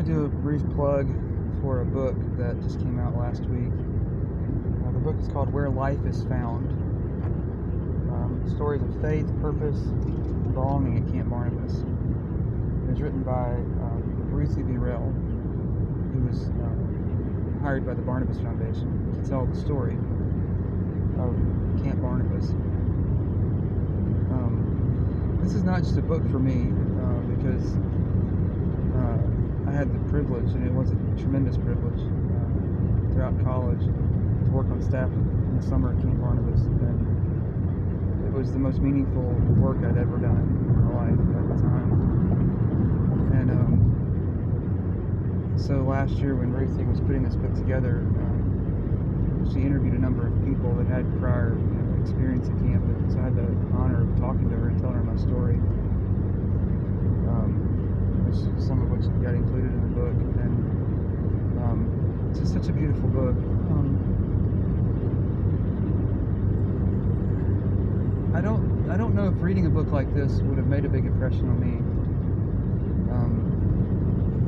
want to do a brief plug for a book that just came out last week. The book is called Where Life is Found. Stories of faith, purpose, and belonging at Camp Barnabas. It was written by Ruthie Burrell, who was hired by the Barnabas Foundation to tell the story of Camp Barnabas. This is not just a book for me because I had the privilege, and it was a tremendous privilege throughout college to work on staff in the summer at Camp Barnabas, and it was the most meaningful work I'd ever done in my life at the time. And so last year when Ruthie was putting this book together, she interviewed a number of people that had prior experience at camp, and so I had the honor of talking to her and telling her my story, some of which got included in the book. And it's just such a beautiful book. I don't know if reading a book like this would have made a big impression on me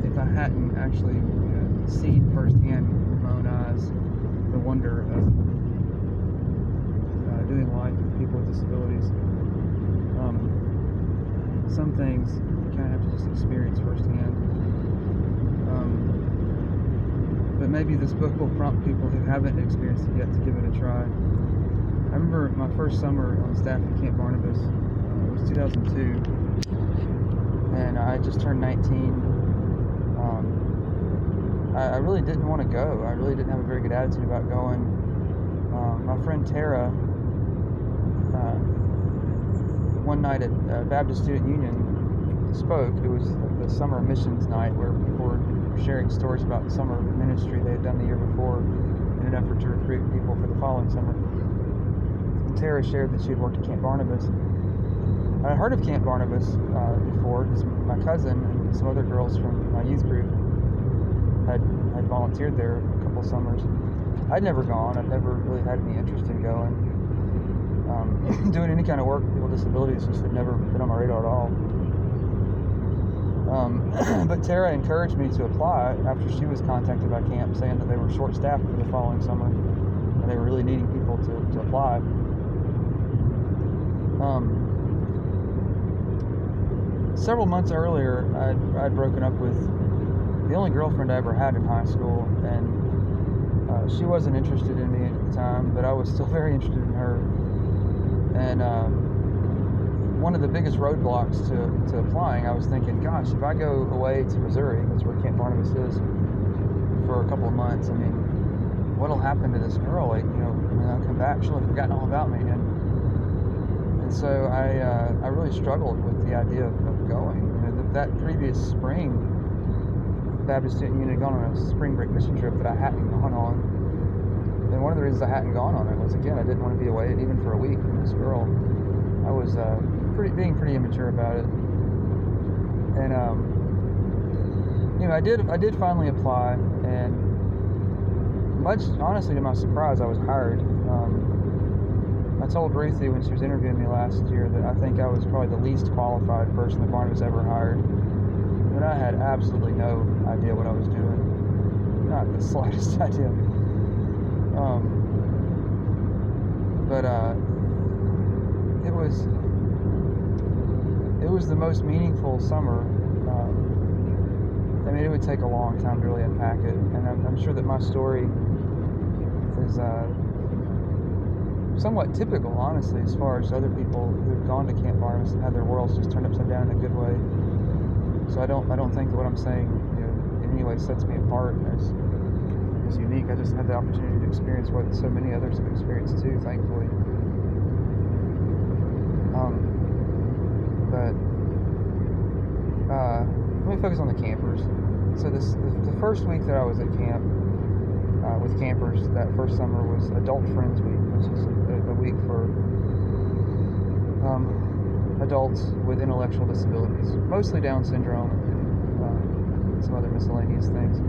if I hadn't actually seen firsthand with my own eyes the wonder of doing life with people with disabilities. Some things you kind of have to just experience firsthand. But maybe this book will prompt people who haven't experienced it yet to give it a try. I remember my first summer on staff at Camp Barnabas. It was 2002, and I just turned 19. I really didn't want to go. I really didn't have a very good attitude about going. My friend Tara, one night at Baptist Student Union, spoke. It was the summer missions night where people were sharing stories about summer ministry they had done the year before in an effort to recruit people for the following summer. Tara shared that she had worked at Camp Barnabas. I had heard of Camp Barnabas before because my cousin and some other girls from my youth group had volunteered there a couple of summers. I'd never gone. I'd never really had any interest in going. Doing any kind of work with people with disabilities just had never been on my radar at all. But Tara encouraged me to apply after she was contacted by camp saying that they were short-staffed for the following summer and they were really needing people to apply. Several months earlier, I'd broken up with the only girlfriend I ever had in high school, and she wasn't interested in me at the time, but I was still very interested in her. And one of the biggest roadblocks to applying, I was thinking, gosh, if I go away to Missouri, that's where Camp Barnabas is, for a couple of months, I mean, what'll happen to this girl? Like, when I come back, she'll have forgotten all about me. And so I really struggled with the idea of going. That previous spring, Baptist Student Union had gone on a spring break mission trip that I hadn't gone on. And one of the reasons I hadn't gone on it was, again, I didn't want to be away even for a week from this girl. I was being pretty immature about it. And I did finally apply, and much honestly to my surprise, I was hired. I told Ruthie when she was interviewing me last year that I think I was probably the least qualified person that Barnabas ever hired. And I had absolutely no idea what I was doing. Not the slightest idea. But it was the most meaningful summer. I mean, it would take a long time to really unpack it, and I'm sure that my story is somewhat typical, honestly, as far as other people who've gone to Camp Barnabas and had their worlds just turned upside down in a good way. So I don't think that what I'm saying, in any way sets me apart as unique. I just had the opportunity to experience what so many others have experienced too, thankfully. But let me focus on the campers. So the first week that I was at camp with campers that first summer was Adult Friends Week, which is a week for adults with intellectual disabilities, mostly Down syndrome and some other miscellaneous things.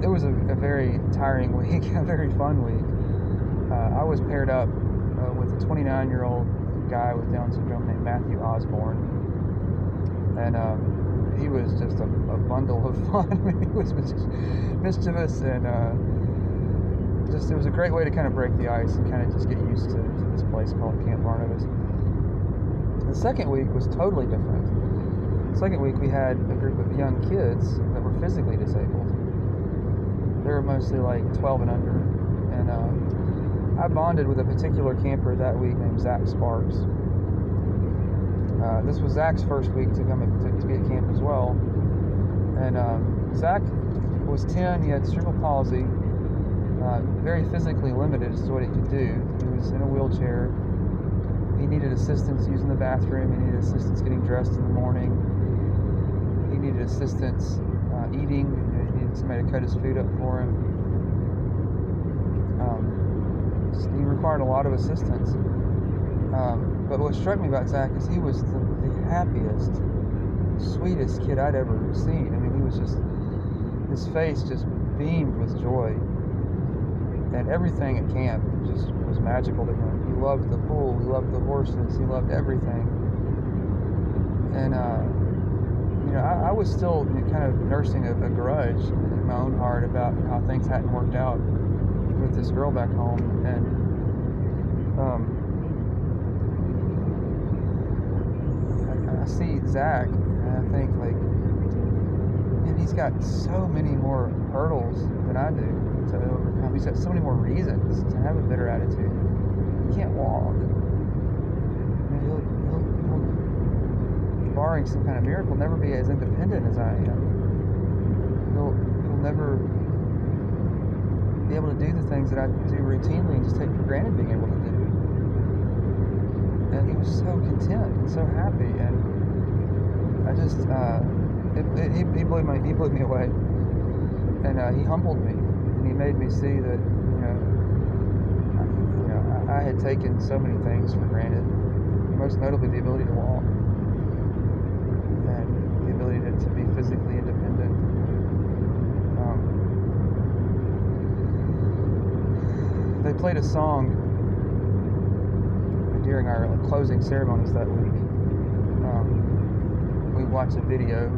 It was a very tiring week, a very fun week. I was paired up with a 29-year-old guy with Down syndrome named Matthew Osborne, and he was just a bundle of fun. I mean, he was mischievous, and it was a great way to kind of break the ice and kind of just get used to this place called Camp Barnabas. The second week was totally different. The second week we had a group of young kids that were physically disabled. They were mostly like 12 and under, and I bonded with a particular camper that week named Zach Sparks. This was Zach's first week to come to be at camp as well, and Zach was 10. He had cerebral palsy, very physically limited as to what he could do. He was in a wheelchair. He needed assistance using the bathroom. He needed assistance getting dressed in the morning. He needed assistance eating. He needed somebody to cut his food up for him. He required a lot of assistance. But what struck me about Zach is he was the happiest, sweetest kid I'd ever seen. I mean, he was just, his face just beamed with joy. And everything at camp just was magical to him. He loved the pool, he loved the horses, he loved everything. And, I was still kind of nursing a grudge in my own heart about how things hadn't worked out with this girl back home. And, I see Zach, and I think, like, man, he's got so many more hurdles than I do to overcome. He's got so many more reasons to have a bitter attitude. He can't walk. I mean, he'll barring some kind of miracle, never be as independent as I am. He'll never be able to do the things that I do routinely and just take for granted being able to do. And he was so content and so happy, and I just he blew me away, and he humbled me, and he made me see that I had taken so many things for granted, most notably the ability to walk and the ability to be physically independent. They played a song during our closing ceremonies that week. We watched a video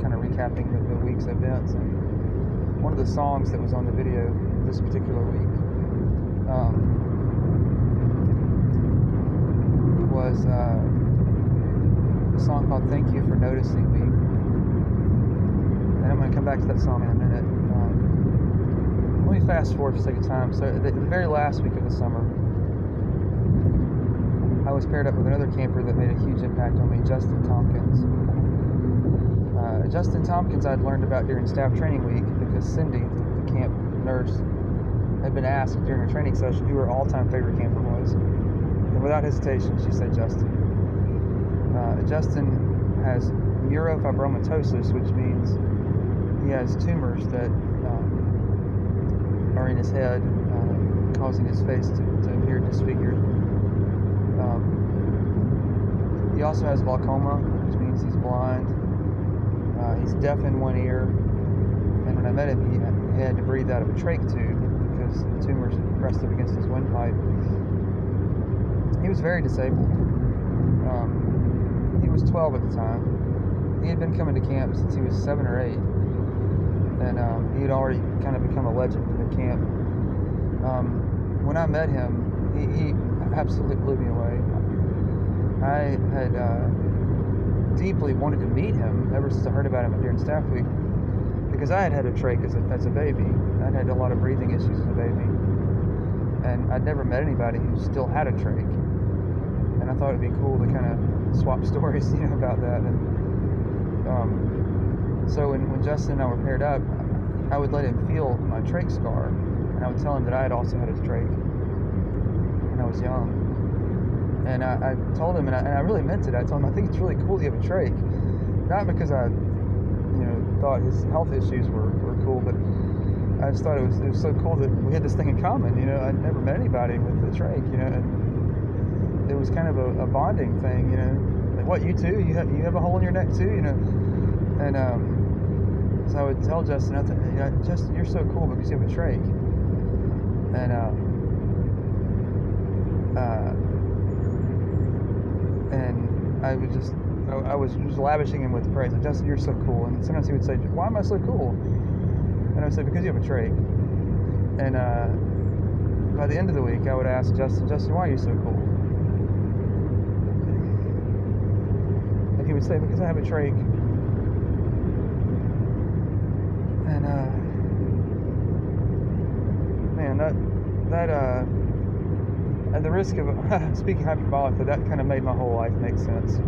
kind of recapping the week's events, and one of the songs that was on the video this particular week was a song called "Thank You for Noticing Me," and I'm going to come back to that song in a minute. Let me fast forward for the sake of time. So the very last week of the summer, I was paired up with another camper that made a huge impact on me, Justin Tompkins. Justin Tompkins I'd learned about during staff training week because Cindy, the camp nurse, had been asked during her training session who her all-time favorite camper was. And without hesitation, she said Justin. Justin has neurofibromatosis, which means he has tumors that are in his head, causing his face to appear disfigured. He also has glaucoma, which means he's blind. He's deaf in one ear, and when I met him, he had to breathe out of a trach tube because the tumors pressed up against his windpipe. He was very disabled. He was 12 at the time. He had been coming to camp since he was 7 or 8, and he had already kind of become a legend in the camp. When I met him, he absolutely blew me away. I had deeply wanted to meet him ever since I heard about him during staff week, because I had had a trach as a baby. I'd had a lot of breathing issues as a baby, and I'd never met anybody who still had a trach, and I thought it'd be cool to kind of swap stories, about that. And so when Justin and I were paired up, I would let him feel my trach scar, and I would tell him that I had also had a trach when I was young. And I told him, and I really meant it. I told him, I think it's really cool that you have a trach. Not because I, thought his health issues were cool, but I just thought it was so cool that we had this thing in common. I'd never met anybody with a trach, and it was kind of a bonding thing, Like, what, you too? You have a hole in your neck too, And so I would tell Justin, Justin, you're so cool because you have a trach. And I would just I was just lavishing him with praise. Like, Justin, you're so cool. And sometimes he would say, why am I so cool? And I would say, because you have a trach. And by the end of the week, I would ask Justin, why are you so cool? And he would say, because I have a trach. And man, that at the risk of speaking hyperbolically, that kind of made my whole life make sense.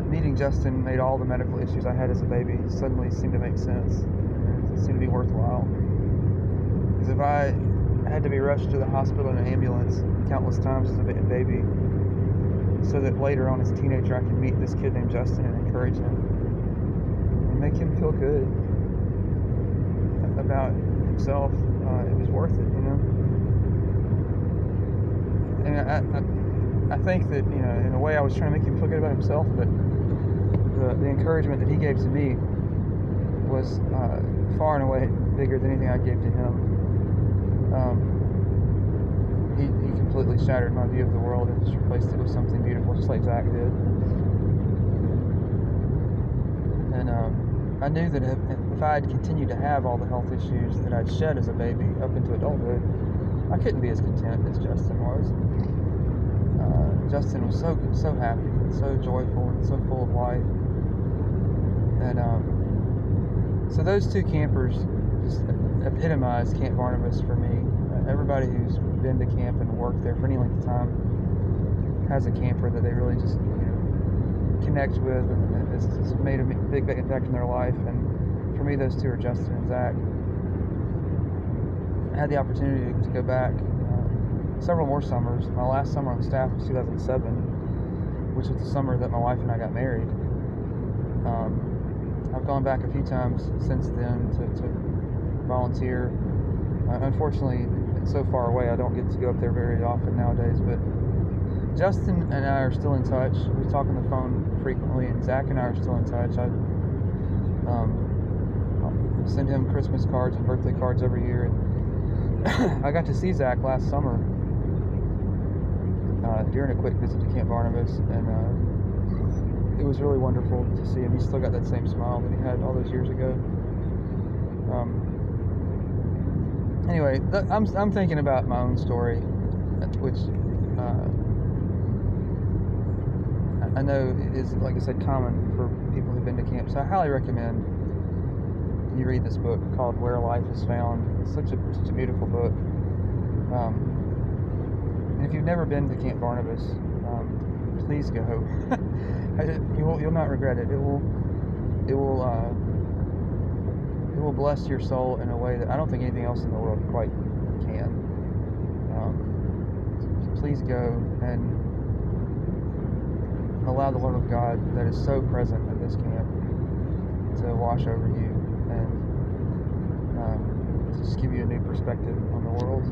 Meeting Justin made all the medical issues I had as a baby suddenly seem to make sense. It seemed to be worthwhile. Because if I had to be rushed to the hospital in an ambulance countless times as a baby, so that later on as a teenager I could meet this kid named Justin and encourage him and make him feel good about himself, it was worth it, you know. And I think that, you know, in a way I was trying to make him feel good about himself, but the encouragement that he gave to me was far and away bigger than anything I gave to him. He completely shattered my view of the world and just replaced it with something beautiful, just like Zach did. And I knew that if I had continued to have all the health issues that I'd shed as a baby up into adulthood, I couldn't be as content as Justin was. Justin was so happy and so joyful and so full of life. And so those two campers just epitomized Camp Barnabas for me. Everybody who's been to camp and worked there for any length of time has a camper that they really just, you know, connect with, and it's made a big impact in their life. And for me, those two are Justin and Zach. I had the opportunity to go back several more summers. My last summer on staff was 2007, which was the summer that my wife and I got married. I've gone back a few times since then to volunteer. Unfortunately, it's so far away I don't get to go up there very often nowadays, but Justin and I are still in touch. We talk on the phone frequently, and Zach and I are still in touch. I send him Christmas cards and birthday cards every year. And I got to see Zach last summer during a quick visit to Camp Barnabas, and it was really wonderful to see him. He's still got that same smile that he had all those years ago. Anyway, I'm thinking about my own story, which I know is, like I said, common for people who've been to camp. So I highly recommend you read this book called Where Life is Found. It's such a beautiful book. And if you've never been to Camp Barnabas, please go. You'll not regret it. It will bless your soul in a way that I don't think anything else in the world quite can. Please go and allow the love of God that is so present at this camp to wash over you and to just give you a new perspective on the world.